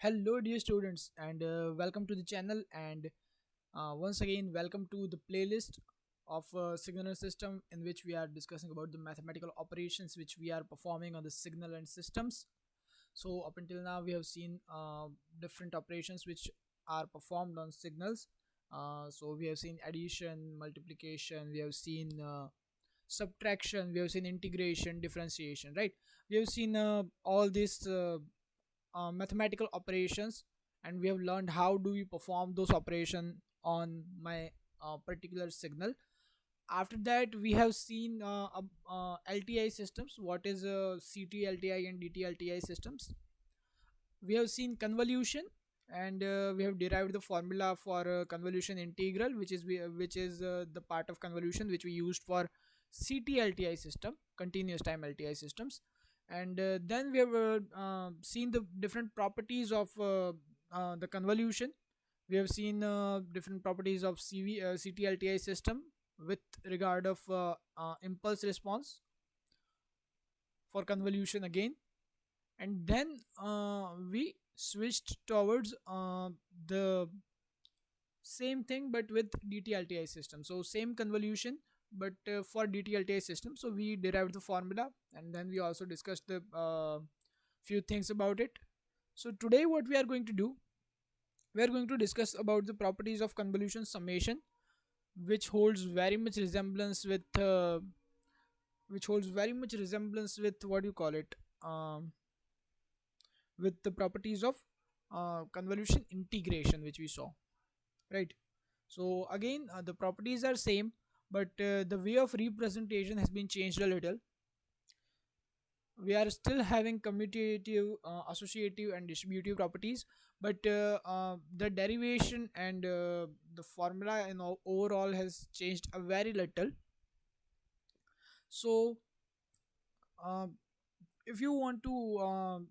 Hello dear students and welcome to the channel and once again welcome to the playlist of signal system in which we are discussing about the mathematical operations which we are performing on the signal and systems. So up until now we have seen different operations which are performed on signals. So we have seen addition, multiplication, we have seen subtraction, we have seen integration, differentiation, right? We have seen all these mathematical operations, and we have learned how do we perform those operations on my particular signal. After that we have seen LTI systems, what is CT-LTI and DT-LTI systems. We have seen convolution, and we have derived the formula for convolution integral, which is the part of convolution which we used for CT-LTI system, continuous time LTI systems. And then we have seen the different properties of the convolution. We have seen different properties of CT-LTI system with regard of impulse response for convolution again. And then we switched towards the same thing but with DT-LTI system, so same convolution but for DT-LTI system. So we derived the formula, and then we also discussed the few things about it. So today what we are going to do, we are going to discuss about the properties of convolution summation, which holds very much resemblance with what you call it, with the properties of convolution integration which we saw, right? So again the properties are same, but the way of representation has been changed a little. We are still having commutative, associative and distributive properties, but the derivation and the formula overall has changed a very little. So uh, if you want to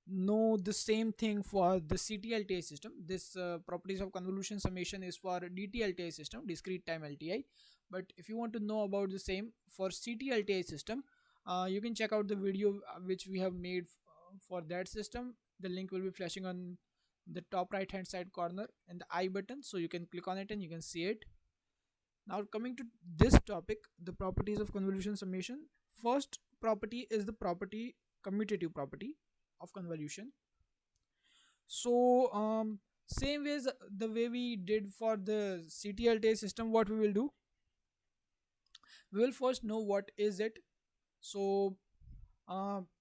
know the same thing for the CT-LTI system, this properties of convolution summation is for DT-LTI system, discrete time LTI. But if you want to know about the same for CT-LTI system, you can check out the video which we have made for that system. The link will be flashing on the top right hand side corner in the I button, so you can click on it and you can see it. Now coming to this topic, the properties of convolution summation. First property is the property, commutative property of convolution. So same ways the way we did for the CT-LTI system, what we will do, we will first know what is it. So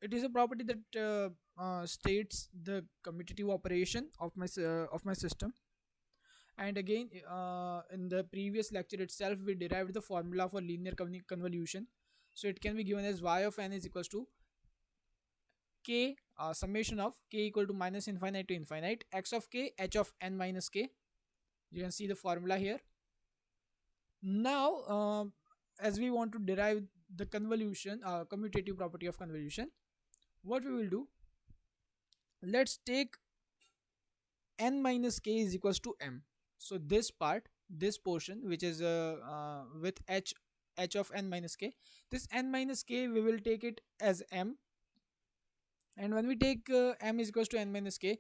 it is a property that states the commutative operation of my system. And again in the previous lecture itself we derived the formula for linear convolution. So it can be given as y of n is equals to k summation of k equal to minus infinite to infinite x of k h of n minus k. You can see the formula here. Now as we want to derive the convolution commutative property of convolution, what we will do, let's take n minus k is equals to m. So this part, this portion which is with h of n minus k, this n minus k we will take it as m. And when we take m is equals to n minus k,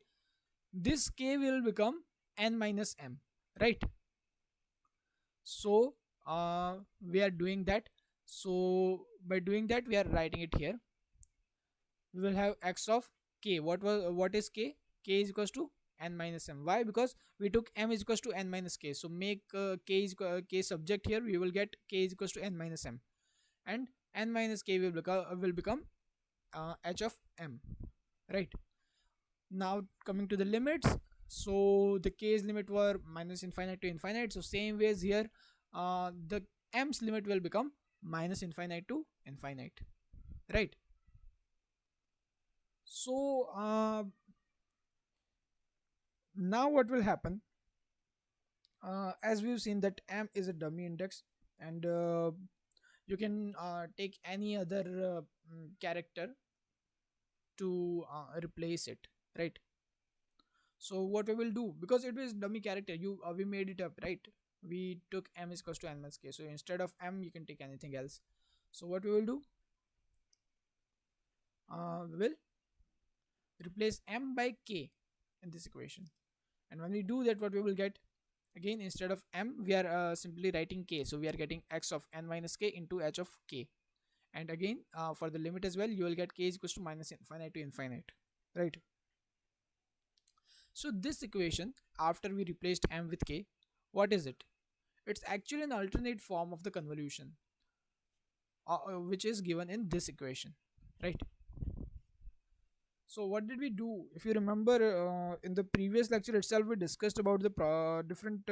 this k will become n minus m, right? So we are doing that. So by doing that we are writing it here. We will have x of k. What is k? K is equals to n minus m. Why? Because we took m is equals to n minus k. So make k subject here. We will get k is equals to n minus m, and n minus k will become h of m, right? Now coming to the limits. So the k's limit were minus infinite to infinite. So same ways here, the m's limit will become minus infinite to infinite, right? So now what will happen, as we've seen that m is a dummy index, and you can take any other character to replace it, right? So what we will do, because it is dummy character, we made it up, right? We took m is equals to n minus k, so instead of m you can take anything else. So what we will do, we will replace m by k. in this equation. And when we do that, what we will get, again instead of m we are simply writing k, so we are getting x of n minus k into h of k. And again for the limit as well, you will get k is equals to minus infinite to infinite, right? So this equation, after we replaced m with k, what is it? It's actually an alternate form of the convolution, which is given in this equation, right? So what did we do? If you remember, in the previous lecture itself, we discussed about the different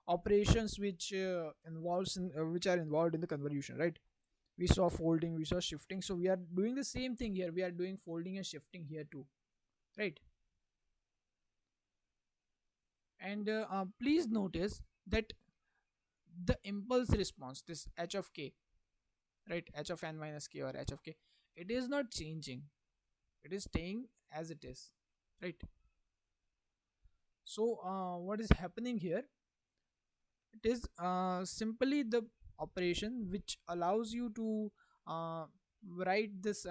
operations which which are involved in the convolution, right? We saw folding, we saw shifting, so we are doing the same thing here. We are doing folding and shifting here too, right? And please notice that the impulse response, this h of k, right, h of n minus k or h of k, it is not changing, it is staying as it is, right? So what is happening here, it is simply the operation which allows you to write this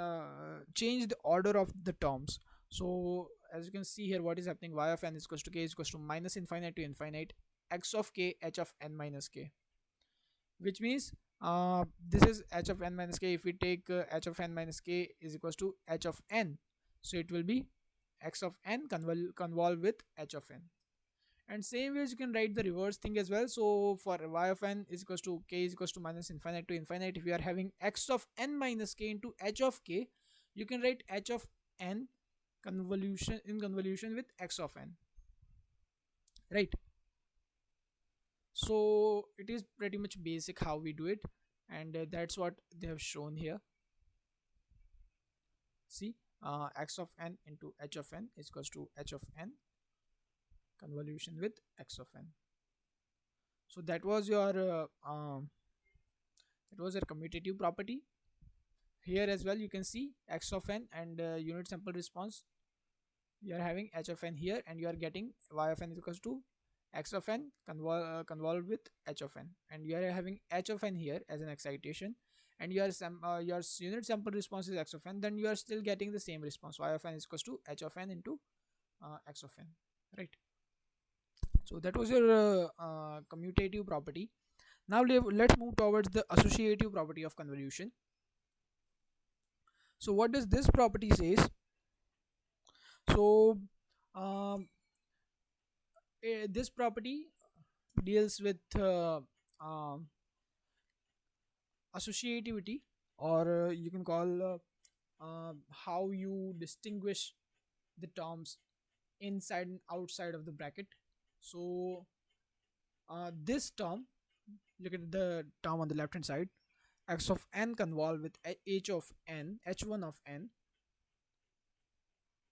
change the order of the terms. So as you can see here, what is happening, y of n is equals to k is equals to minus infinite to infinite x of k h of n minus k, which means this is h of n minus k. If we take h of n minus k is equals to h of n, so it will be x of n convolve with h of n. And same ways you can write the reverse thing as well. So for y of n is equals to k is equals to minus infinite to infinite, if you are having x of n minus k into h of k, you can write h of n convolution with x of n, right? So it is pretty much basic how we do it, and that's what they have shown here. See, x of n into h of n is equals to h of n convolution with x of n. So that was your commutative property. Here as well you can see x of n and unit sample response. You are having h of n here, and you are getting y of n is equals to x of n convolved with h of n, and you are having h of n here as an excitation, and your unit sample response is x of n, then you are still getting the same response, y of n is equals to h of n into x of n, right? So that was your commutative property. Now let's move towards the associative property of convolution. So what does this property says? So this property deals with associativity, or you can call how you distinguish the terms inside and outside of the bracket. So this term, look at the term on the left hand side, x of n convolve with h of n, h1 of n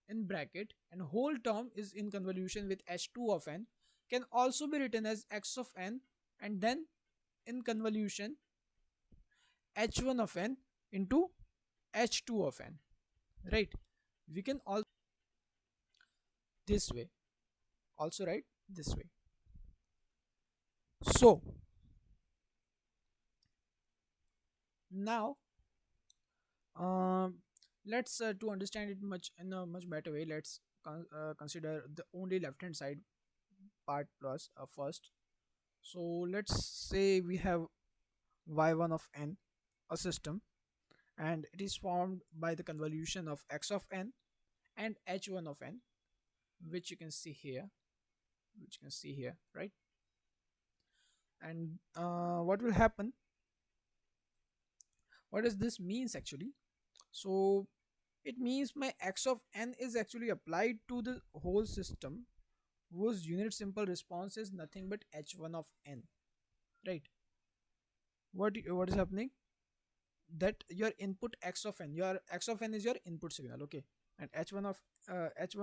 in bracket, and whole term is in convolution with h2 of n, can also be written as x of n and then in convolution h1 of n into h2 of n, right? We can also this way, also write this way. So now let's to understand it much in a much better way, let's consider the only left hand side part plus first. So let's say we have y1 of n, a system, and it is formed by the convolution of x of n and h1 of n, which you can see here, right? And what will happen, what does this means actually? So it means my x of n is actually applied to the whole system whose unit simple response is nothing but h1 of n, right? What is happening, that your input x of n, your x of n is your input signal, okay, and h1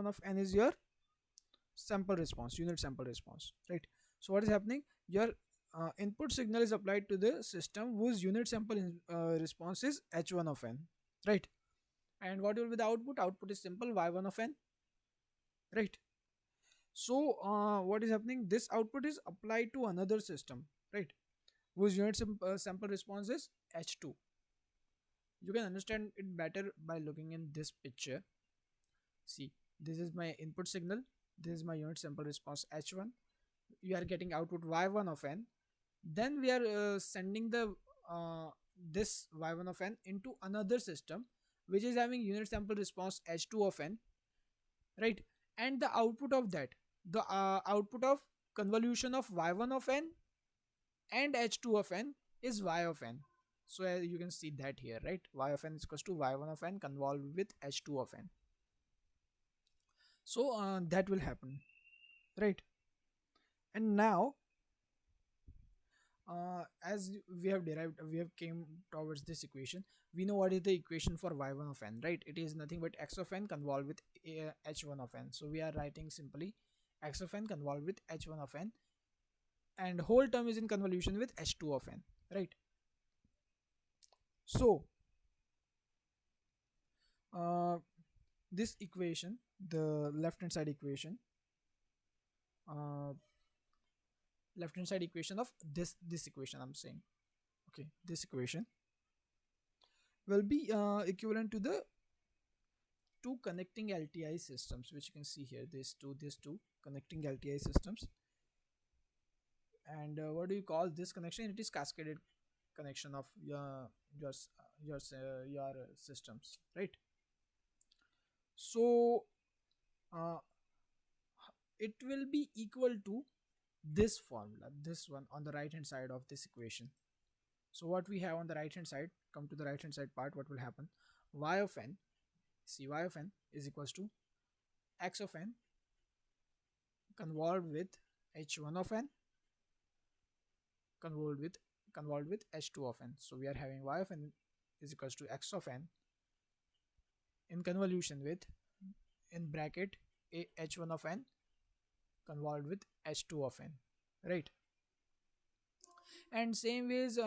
of n is your sample response, unit sample response, right? So what is happening, your input signal is applied to the system whose unit sample response is h1 of n, right? And what will be the output? Output is simple, y1 of n, right? So what is happening, this output is applied to another system, right, whose unit sample response is h2. You can understand it better by looking in this picture. See, This is my input signal, this is my unit sample response h1. You are getting output y1 of n. Then we are sending the this y1 of n into another system which is having unit sample response h2 of n, right? And the output of that, the output of convolution of y1 of n and h2 of n is y of n. So you can see that here, right? Y of n is equals to y1 of n convolved with h2 of n. So that will happen, right? And now as we have came towards this equation, we know what is the equation for y1 of n, right? It is nothing but x of n convolved with h1 of n. So we are writing simply x of n convolved with h1 of n, and whole term is in convolution with h2 of n, right? So this equation, the left hand side equation, uh, left hand side equation of this equation I'm saying, okay, this equation will be equivalent to the two connecting LTI systems, which you can see here, these two connecting LTI systems. And what do you call this connection? It is cascaded connection of your systems, right? So uh, it will be equal to this formula, this one on the right hand side of this equation. So what we have on the right hand side, come to the right hand side part, what will happen? Y of n, see, y of n is equals to x of n convolved with h1 of n convolved with h2 of n. So we are having y of n is equals to x of n in convolution with, in bracket, h1 of n convolved with h2 of n, right? And same ways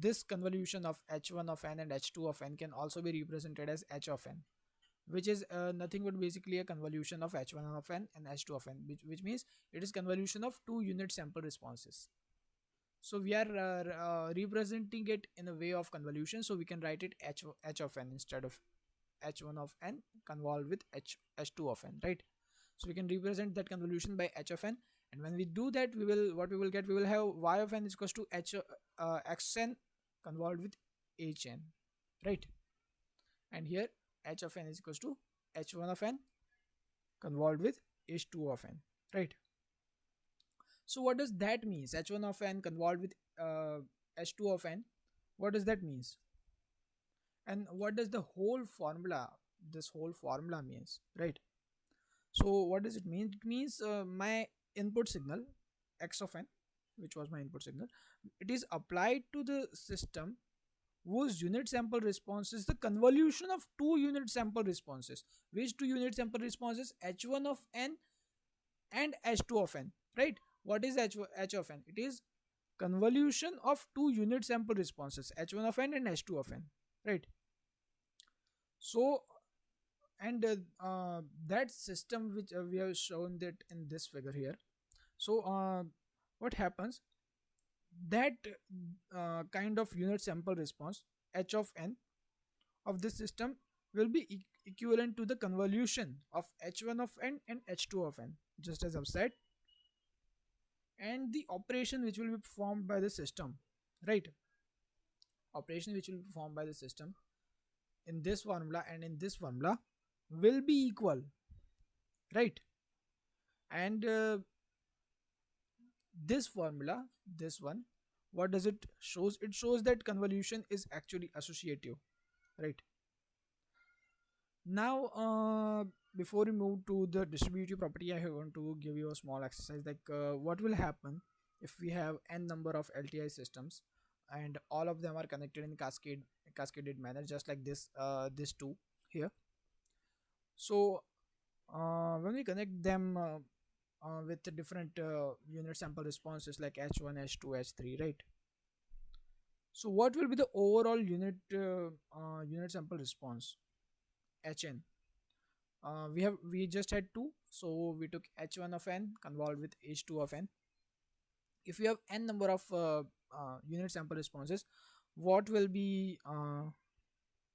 this convolution of h1 of n and h2 of n can also be represented as h of n, which is nothing but basically a convolution of h1 of n and h2 of n, which means it is convolution of two unit sample responses. So we are representing it in a way of convolution, so we can write it h of n instead of h1 of n convolved with h2 of n, right? So we can represent that convolution by h of n, and when we do that, we will have y of n is equals to xn convolved with hn, right? And here h of n is equals to h1 of n convolved with h2 of n, right? So what does that means? H1 of n convolved with h2 of n, what does that means? And what does the whole formula, this whole formula means, right? So what does it mean? It means my input signal x of n, which was my input signal, it is applied to the system whose unit sample response is the convolution of two unit sample responses. Which two unit sample responses? h1 of n and h2 of n, right? What is h of n? It is convolution of two unit sample responses, h1 of n and h2 of n, right? So and that system which we have shown that in this figure here. So what happens, that kind of unit sample response h of n of this system will be equivalent to the convolution of h1 of n and h2 of n, just as I've said, and the operation which will be performed by the system, right? Operation which will be performed by the system in this formula and in this formula will be equal, right? And this formula, this one, what does it shows? It shows that convolution is actually associative, right? Now before we move to the distributive property, I want to give you a small exercise, like what will happen if we have n number of LTI systems and all of them are connected in cascaded manner, just like this two here. So when we connect them with the different unit sample responses like h1, h2, h3, right? So what will be the overall unit sample response? hn. We just had 2, so we took h1 of n convolved with h2 of n. If you have n number of unit sample responses, what will be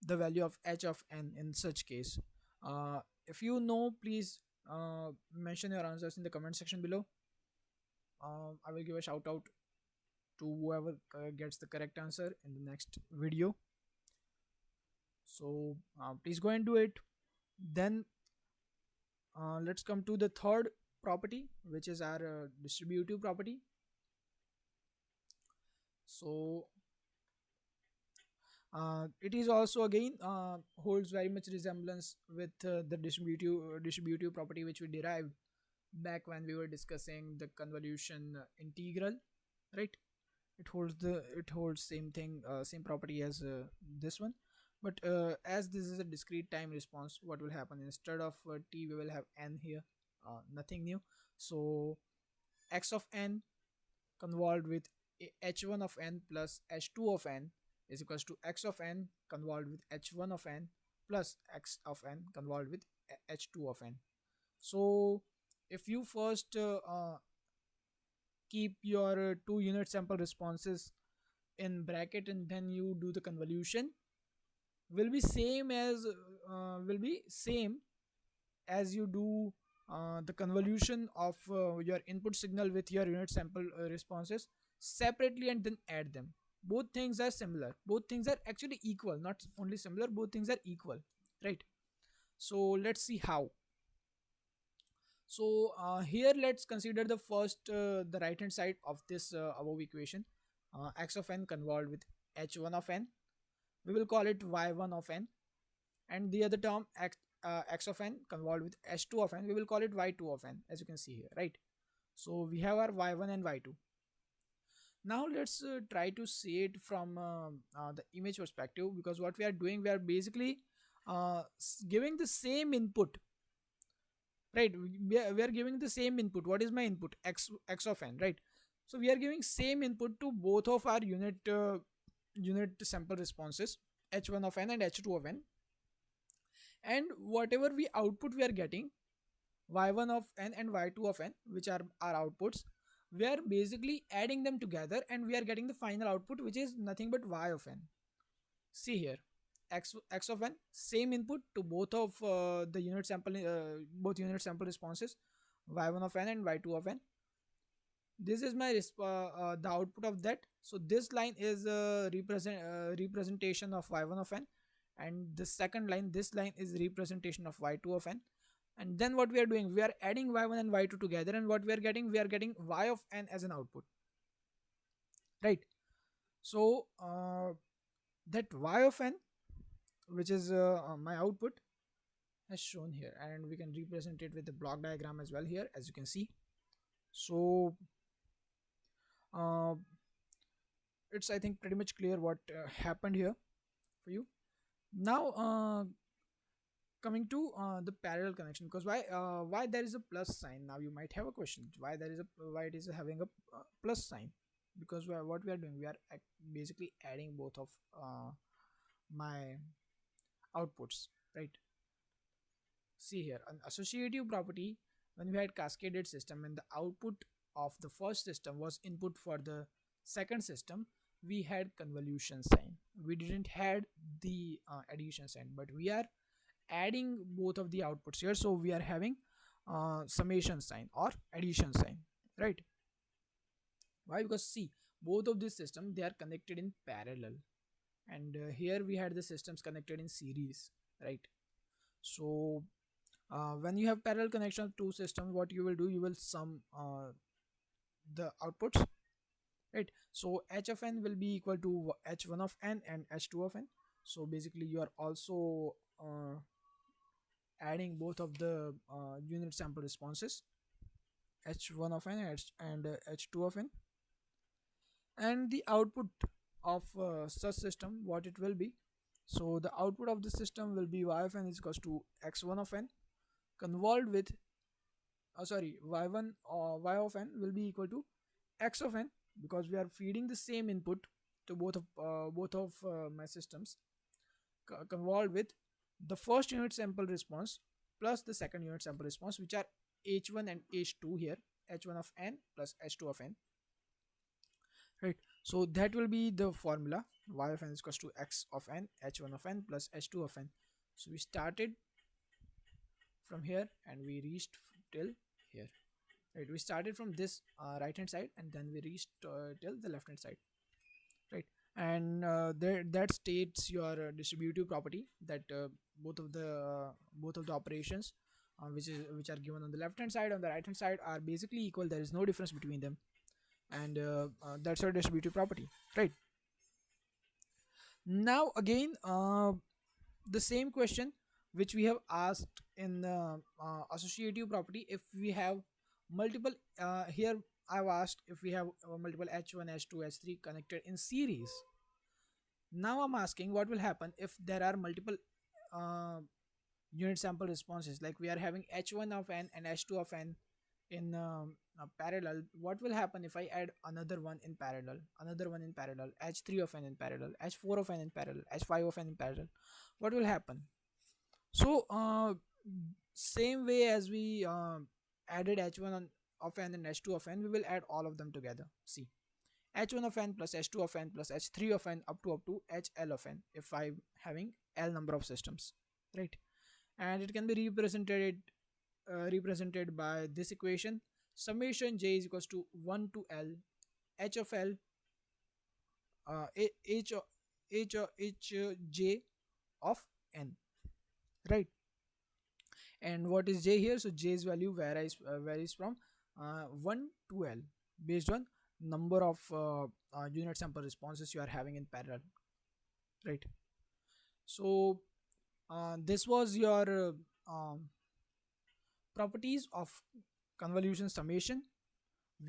the value of h of n in such case? If you know, please mention your answers in the comment section below. I will give a shout out to whoever gets the correct answer in the next video. So please go and do it. Then let's come to the third property, which is our distributive property. So it is also again holds very much resemblance with the distributive property which we derived back when we were discussing the convolution integral, right? It holds same thing, same property as this one, but as this is a discrete time response, what will happen, instead of t we will have n here, nothing new. So x of n convolved with h1 of n plus h2 of n is equals to x of n convolved with h1 of n plus x of n convolved with h2 of n. So if you first keep your two unit sample responses in bracket and then you do the convolution, will be same as you do the convolution of your input signal with your unit sample responses separately and then add them. Both things are similar, both things are actually equal, not only similar, both things are equal, right? So let's see how. So here let's consider the first the right hand side of this above equation, x of n convolved with h1 of n, we will call it y1 of n, and the other term x of n convolved with h2 of n, we will call it y2 of n, as you can see here, right? So we have our y1 and y2. Now let's try to see it from the image perspective, because what we are doing, we are basically giving the same input, right? We are giving the same input. What is my input? X of n, right? So we are giving same input to both of our unit sample responses, h1 of n and h2 of n, and whatever we output we are getting, y1 of n and y2 of n, which are our outputs, we are basically adding them together and we are getting the final output, which is nothing but y of n. See here, x of n, same input to both of the unit sample both unit sample responses, y1 of n and y2 of n. This is my the output of that. So this line is representation of y1 of n, and the second line, this line is representation of y2 of n. And then what we are doing, we are adding y1 and y2 together, and what we are getting y of n as an output, right? So that y of n, which is my output, as shown here, and we can represent it with the block diagram as well here, as you can see. So it's, I think, pretty much clear what happened here for you. Now coming to the parallel connection, because why there is a plus sign. Now you might have a question, why it is having a plus sign, because what we are doing, we are basically adding both of my outputs, right? See here, an associative property, when we had cascaded system and the output of the first system was input for the second system, we had convolution sign, we didn't had the addition sign, but we are adding both of the outputs here, so we are having summation sign or addition sign, right? Why? Because see, both of these systems, they are connected in parallel, and here we had the systems connected in series, right? So when you have parallel connection of two systems, what you will do, you will sum the outputs, right? So h of n will be equal to h1 of n and h2 of n. So basically you are also adding both of the unit sample responses, h1 of n and h2 of n, and the output of such system, what it will be. So the output of the system will be y of n is equals to x1 of n convolved with y1 or y of n will be equal to x of n, because we are feeding the same input to both of my systems, convolved with the first unit sample response plus the second unit sample response, which are h1 and h2 here, h1 of n plus h2 of n, right? So that will be the formula, y of n is equals to x of n, h1 of n plus h2 of n. So we started from here and we reached till here, right? We started from this right hand side and then we reached till the left hand side, right? And there, that states your distributive property, that both of the operations which are given on the left hand side, on the right hand side, are basically equal. There is no difference between them, and that's our distributive property, right? Now again, the same question which we have asked in associative property. If we have multiple here I've asked if we have multiple h1, h2, h3 connected in series. Now I'm asking what will happen if there are multiple uh, unit sample responses, like we are having h1 of n and h2 of n in parallel. What will happen if I add another one in parallel, another one in parallel, h3 of n in parallel, h4 of n in parallel, h5 of n in parallel? What will happen? So same way as we added h1 of n and h2 of n, we will add all of them together. See, h1 of n plus h2 of n plus h3 of n up to hl of n, if I'm having l number of systems, right? And it can be represented by this equation: summation j is equals to 1 to l h of l h j of n, right? And what is j here? So j's value varies from 1 to l based on number of unit sample responses you are having in parallel, right? So this was your properties of convolution summation.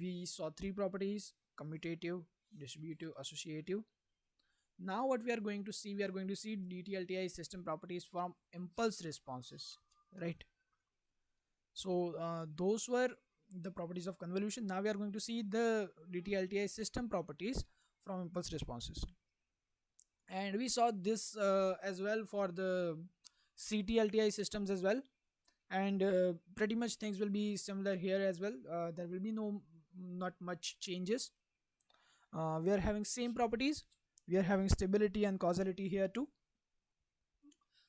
We saw three properties: commutative, distributive, associative. Now what we are going to see, we are going to see DT-LTI system properties from impulse responses, right? So those were the properties of convolution. Now we are going to see the DT-LTI system properties from impulse responses, and we saw this as well for the CT-LTI systems as well. And pretty much things will be similar here as well. There will be not much changes. We are having same properties. We are having stability and causality here too.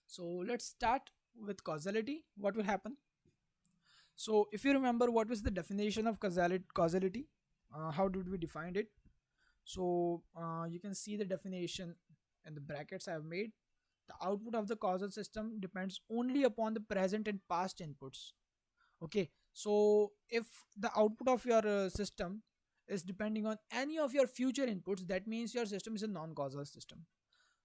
So let's start with causality. What will happen? So if you remember, what was the definition of causality? How did we define it? So you can see the definition in the brackets I have made. The output of the causal system depends only upon the present and past inputs. Okay, so if the output of your system is depending on any of your future inputs, that means your system is a non-causal system.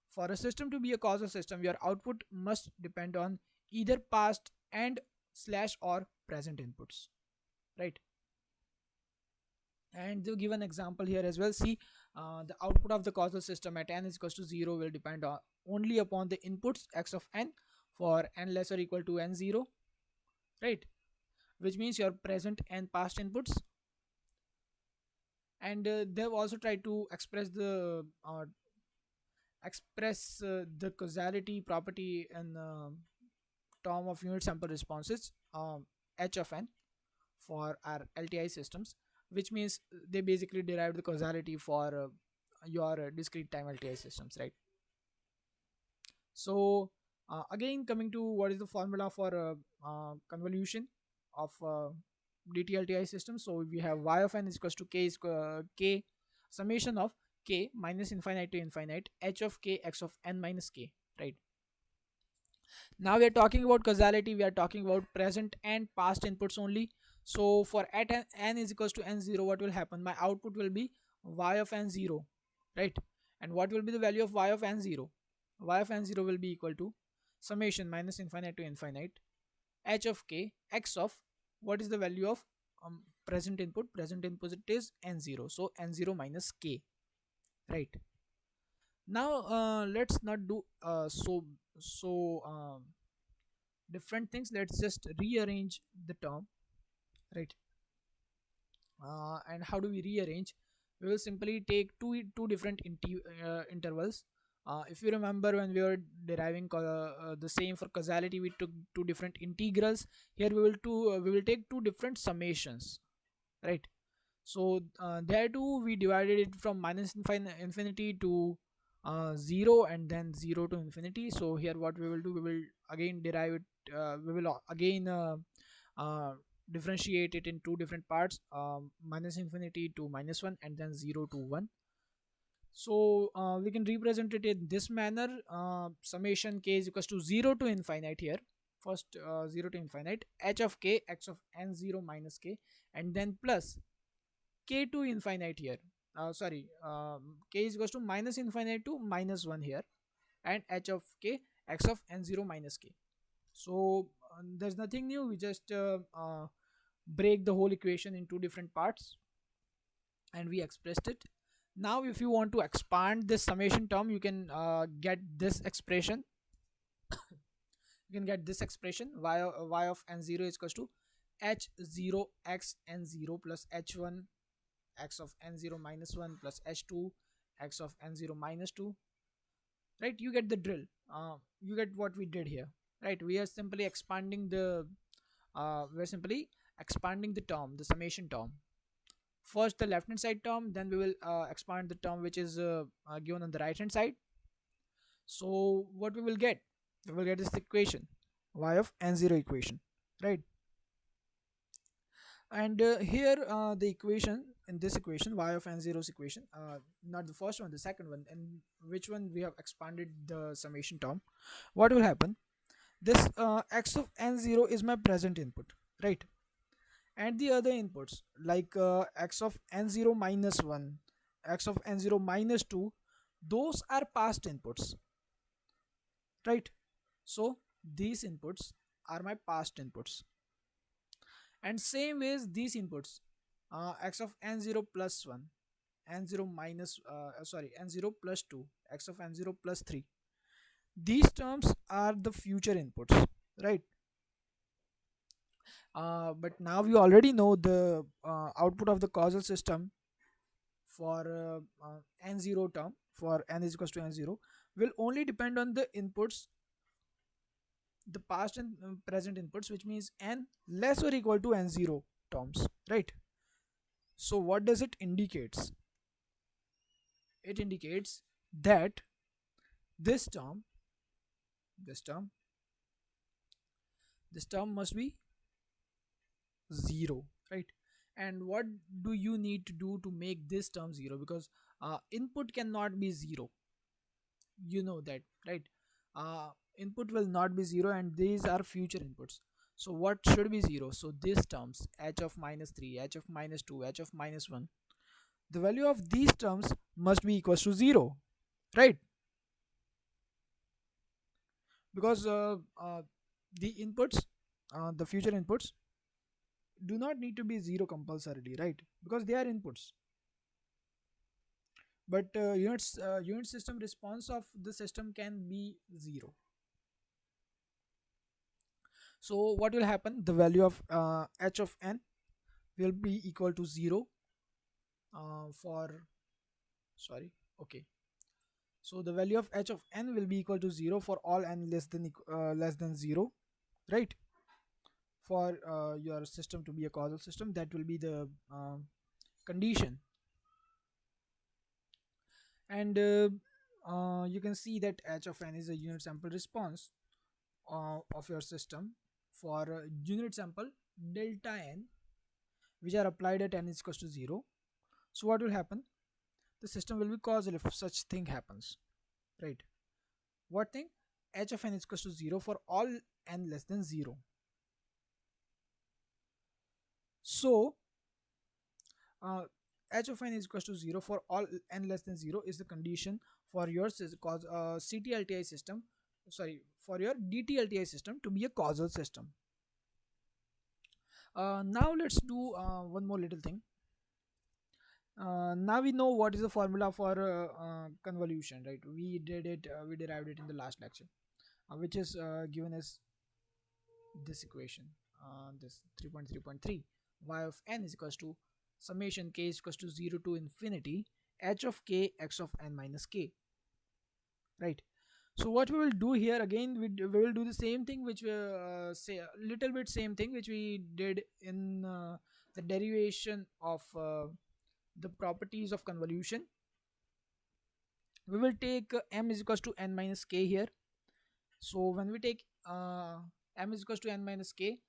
For a system to be a causal system, your output must depend on either past and slash or present inputs, right? And to give an example here as well, see, the output of the causal system at n is equals to 0 will depend on only upon the inputs x of n for n less or equal to n0, right? Which means your present and past inputs. And they've also tried to express the causality property in term of unit sample responses, h of n, for our LTI systems, which means they basically derived the causality for your discrete time LTI systems, right? So again, coming to what is the formula for convolution of DT-LTI system. So we have y of n is equals to k summation of k minus infinite to infinite h of k x of n minus k, right? Now we are talking about causality. We are talking about present and past inputs only. So for at n is equals to n0, what will happen? My output will be y of n0, right? And what will be the value of y of n0? Y of n0 will be equal to summation minus infinite to infinite h of k x of, what is the value of present input? Present input is n0, so n0 minus k, right? Now let's not do different things. Let's just rearrange the term, right? And how do we rearrange? We will simply take two different intervals. If you remember, when we were deriving the same for causality, we took two different integrals. Here we will take two different summations, right? So there too we divided it from minus infinity to 0 and then 0 to infinity. So here what we will do, we will again derive it we will again uh, differentiate it in two different parts, minus infinity to minus 1 and then 0 to 1. So we can represent it in this manner. Summation k is equals to 0 to infinite here. First 0 to infinite h of k x of n0 minus k, and then plus k to infinite here. Sorry, k is equals to minus infinite to minus 1 here, and h of k x of n0 minus k. So there's nothing new. We just break the whole equation in two different parts and we expressed it. Now if you want to expand this summation term, you can get this expression. You can get this expression y of n0 is equals to h0 x n0 plus h1 x of n0 minus 1 plus h2 x of n0 minus 2. Right, you get the drill. You get what we did here. Right, we are simply expanding the term, the summation term. First the left hand side term, then we will expand the term which is given on the right hand side. So what we will get this equation, y of n0 equation, right? And here the equation, in this equation, y of n0's equation, not the first one, the second one, and which one we have expanded the summation term. What will happen, this x of n0 is my present input, right? And the other inputs like x of n0 minus 1, x of n0 minus 2, those are past inputs, right? So these inputs are my past inputs, and same ways these inputs, x of n0 plus 1, n0 minus n0 plus 2, x of n0 plus 3, these terms are the future inputs, right? But now you already know the output of the causal system for n0 term, for n is equals to n0, will only depend on the inputs, the past and present inputs, which means n less or equal to n0 terms, right? So what does it indicates? It indicates that this term must be 0, right? And what do you need to do to make this term 0? Because input cannot be 0, you know that, right? Input will not be 0 and these are future inputs. So what should be 0? So these terms, h of minus 3, h of minus 2, h of minus 1, the value of these terms must be equals to 0, right? Because the inputs, the future inputs do not need to be 0 compulsorily, right? Because they are inputs. But unit system response of the system can be 0. So what will happen, the value of h of n will be equal to 0 for sorry okay so the value of h of n will be equal to 0 for all n less than 0, right? For your system to be a causal system, that will be the condition. And you can see that h of n is a unit sample response of your system for unit sample delta n, which are applied at n is equals to 0. So what will happen, the system will be causal if such thing happens, right? What thing? H of n is equals to 0 for all n less than 0. So h of n is equals to 0 for all n less than 0 is the condition for your CT-LTI system, for your DT-LTI system to be a causal system. Now let's do one more little thing. Now we know what is the formula for convolution, right? We derived it in the last lecture, which is given as this equation, this 3.3.3, y of n is equals to summation k is equals to 0 to infinity h of k x of n minus k, right? So what we will do here again, we will do the same thing which we say a little bit same thing which we did in the derivation of the properties of convolution. We will take m is equals to n minus k here. So when we take m is equals to n minus k,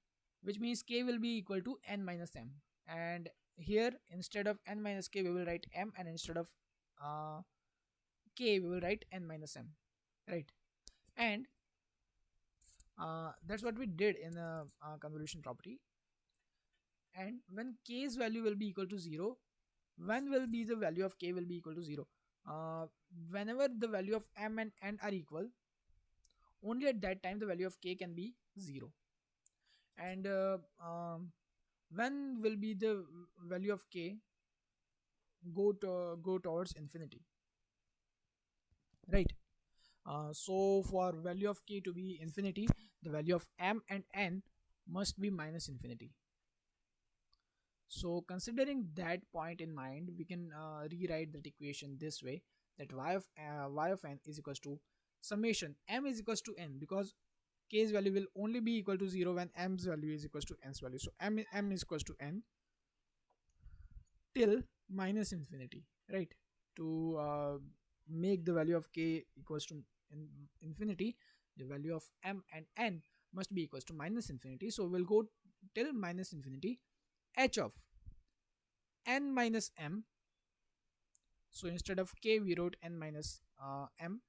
which means k will be equal to n minus m. And here instead of n minus k we will write m, and instead of uh, k we will write n minus m, right? And that's what we did in the convolution property. And when k's value will be equal to 0, when will be the value of k will be equal to 0? uh, Whenever the value of m and n are equal, only at that time the value of k can be 0. And when will be the value of k go towards infinity, right? So for value of k to be infinity, the value of m and n must be minus infinity. So considering that point in mind, we can rewrite that equation this way, that y of n is equals to summation m is equals to n, because k's value will only be equal to 0 when m's value is equals to n's value. So m is equals to n till minus infinity, right? To make the value of k equals to infinity, the value of m and n must be equals to minus infinity. So we'll go till minus infinity. H of n minus m, so instead of k we wrote n minus m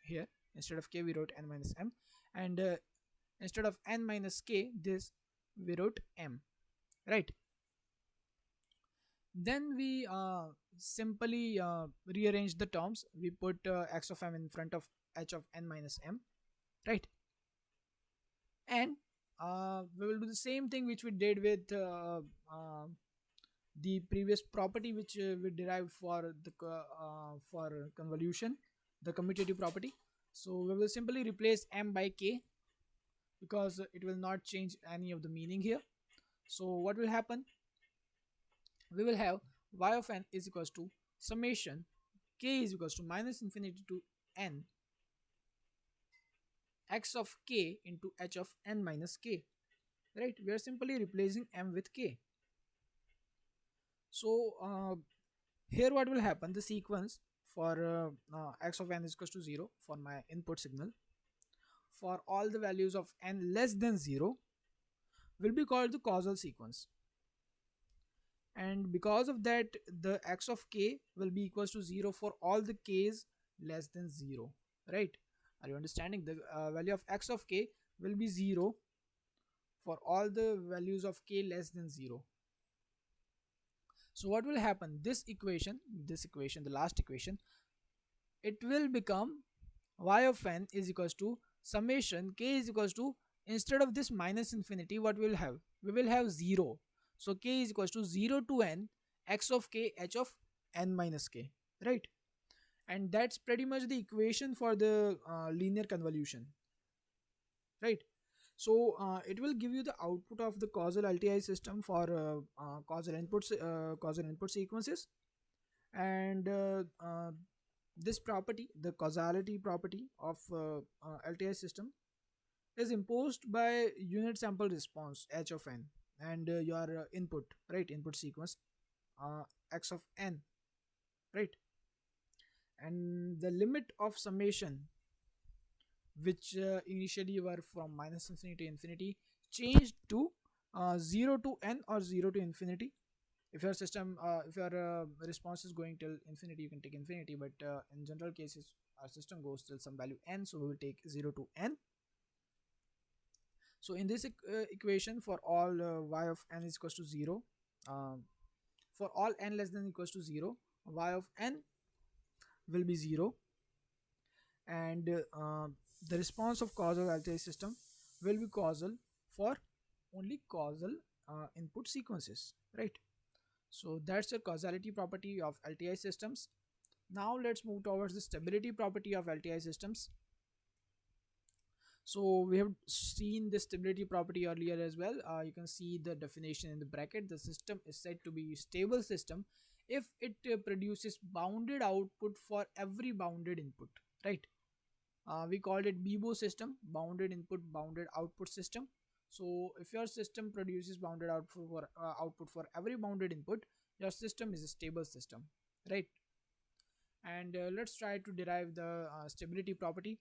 here. Instead of k we wrote n minus m, and instead of n minus k this we wrote m, right? Then we simply rearrange the terms. We put x of m in front of h of n minus m, right? And we will do the same thing which we did with the previous property which we derived for the for convolution, the commutative property. So we will simply replace m by k, because it will not change any of the meaning here. So what will happen? We will have y of n is equals to summation k is equals to minus infinity to n x of k into h of n minus k, right? We are simply replacing m with k. So here what will happen, the sequence for x of n is equals to 0 for my input signal, for all the values of n less than 0 will be called the causal sequence. And because of that, the x of k will be equals to 0 for all the k's less than 0, right? Are you understanding? The value of x of k will be 0 for all the values of k less than 0. So what will happen, this equation, the last equation, it will become y of n is equals to summation k is equals to, instead of this minus infinity, what we will have? We will have 0. So k is equals to 0 to n x of k h of n minus k, right? And that's pretty much the equation for the linear convolution, right? So it will give you the output of the causal LTI system for causal input sequences. And this property, the causality property of LTI system, is imposed by unit sample response h of n, and your input, right? Input sequence x of n, right? And the limit of summation, which initially were from minus infinity to infinity, changed to 0 to n or 0 to infinity. If your system if your response is going till infinity, you can take infinity, but in general cases our system goes till some value n, so we will take 0 to n. So in this equation, for all y of n is equals to 0, for all n less than equals to 0, y of n will be 0, and the response of causal LTI system will be causal for only causal input sequences, right? So that's the causality property of LTI systems. Now let's move towards the stability property of LTI systems. So we have seen the stability property earlier as well. You can see the definition in the bracket. The system is said to be stable system if it produces bounded output for every bounded input, right? We called it BIBO system, bounded input bounded output system. So if your system produces bounded output for every bounded input, your system is a stable system, right? And let's try to derive the stability property.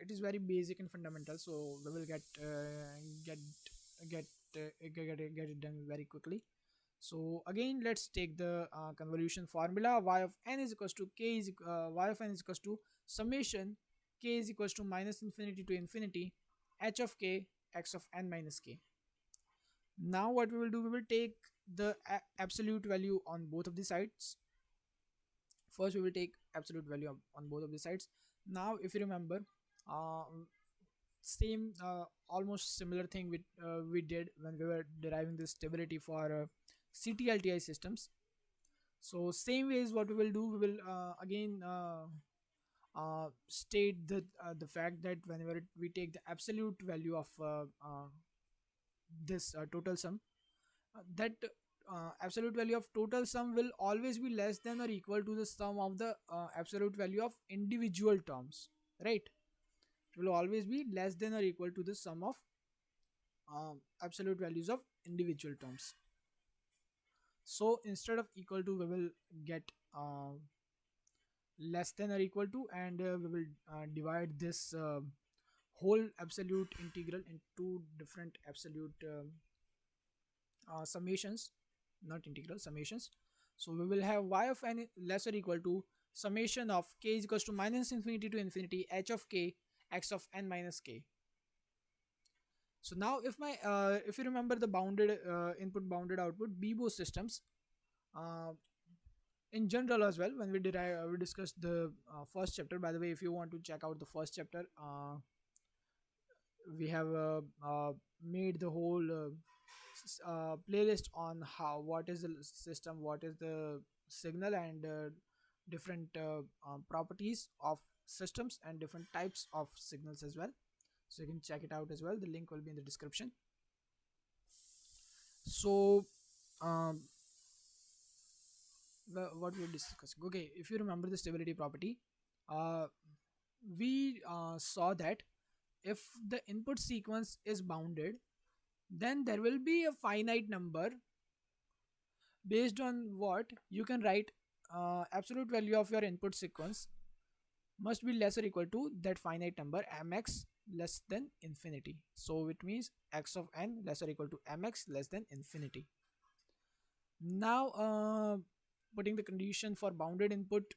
It is very basic and fundamental, so we will get get get it done very quickly. So again, let's take the convolution formula. Y of n is equals to k is y of n is equals to summation k is equals to minus infinity to infinity h of k x of n minus k. Now what we will do, we will take the absolute value on both of the sides. First we will take absolute value on both of the sides. Now if you remember, uh, same almost similar thing we did when we were deriving the stability for CT-LTI systems. So same way is what we will do. We will again state the fact that whenever we take the absolute value of this total sum, that absolute value of total sum will always be less than or equal to the sum of the absolute value of individual terms, right? It will always be less than or equal to the sum of absolute values of individual terms. So instead of equal to, we will get less than or equal to, and we will divide this whole absolute integral into different absolute summations, not integral, summations. So we will have y of n less or equal to summation of k is equals to minus infinity to infinity h of k x of n minus k. So now if you remember the bounded input bounded output BBO systems, uh, in general as well, when we discussed the first chapter. By the way, if you want to check out the first chapter, we have made the whole playlist on how what is the system, what is the signal, and different properties of systems and different types of signals as well. So you can check it out as well. The link will be in the description. So um, what we're discussing, okay, if you remember the stability property, uh, we saw that if the input sequence is bounded, then there will be a finite number based on what you can write absolute value of your input sequence must be less or equal to that finite number mx less than infinity. So it means x of n less or equal to mx less than infinity. Now putting the condition for bounded input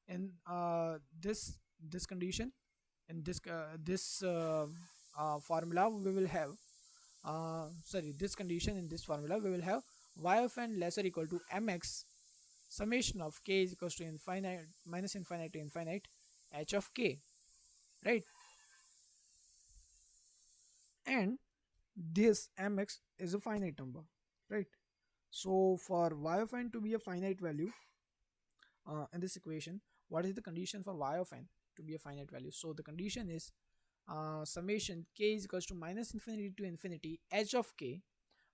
in this condition, in this formula, we will have this condition, in this formula we will have y of n less or equal to mx summation of k is equals to infinite minus infinite to infinite h of k, right? And this mx is a finite number, right? So for y of n to be a finite value in this equation, what is the condition for y of n to be a finite value? So the condition is summation k is equals to minus infinity to infinity h of k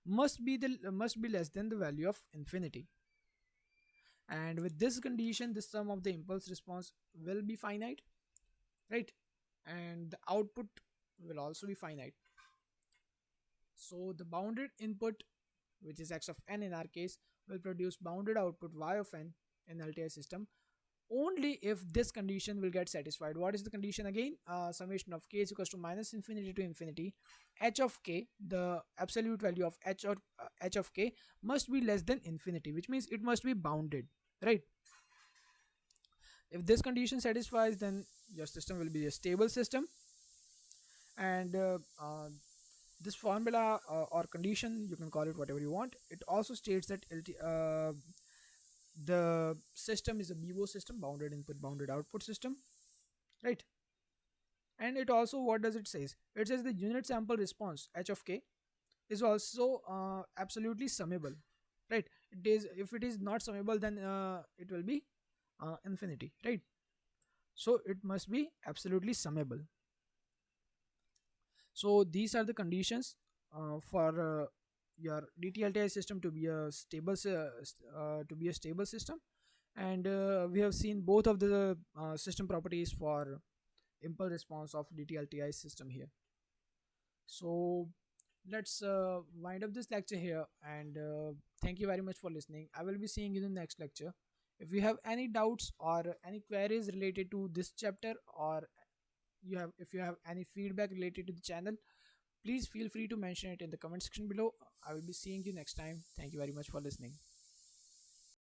must be less than the value of infinity. And with this condition, the sum of the impulse response will be finite, right? And the output will also be finite. So the bounded input, which is x of n in our case, will produce bounded output y of n in LTI system only if this condition will get satisfied. What is the condition again? Summation of k is equals to minus infinity to infinity h of k, the absolute value of h of k must be less than infinity, which means it must be bounded, right? If this condition satisfies, then your system will be a stable system. And this formula or condition, you can call it whatever you want, it also states that the system is a BBO system, bounded input bounded output system, right? And it also, what does it says? It says the unit sample response h of k is also absolutely summable, right? It is, if it is not summable, then it will be infinity, right? So it must be absolutely summable. So these are the conditions for your DT-LTI system to be a stable system. And we have seen both of the system properties for impulse response of DT-LTI system here. So let's wind up this lecture here, and thank you very much for listening. I will be seeing you in the next lecture. If you have any doubts or any queries related to this chapter or if you have any feedback related to the channel, please feel free to mention it in the comment section below. I will be seeing you next time. Thank you very much for listening.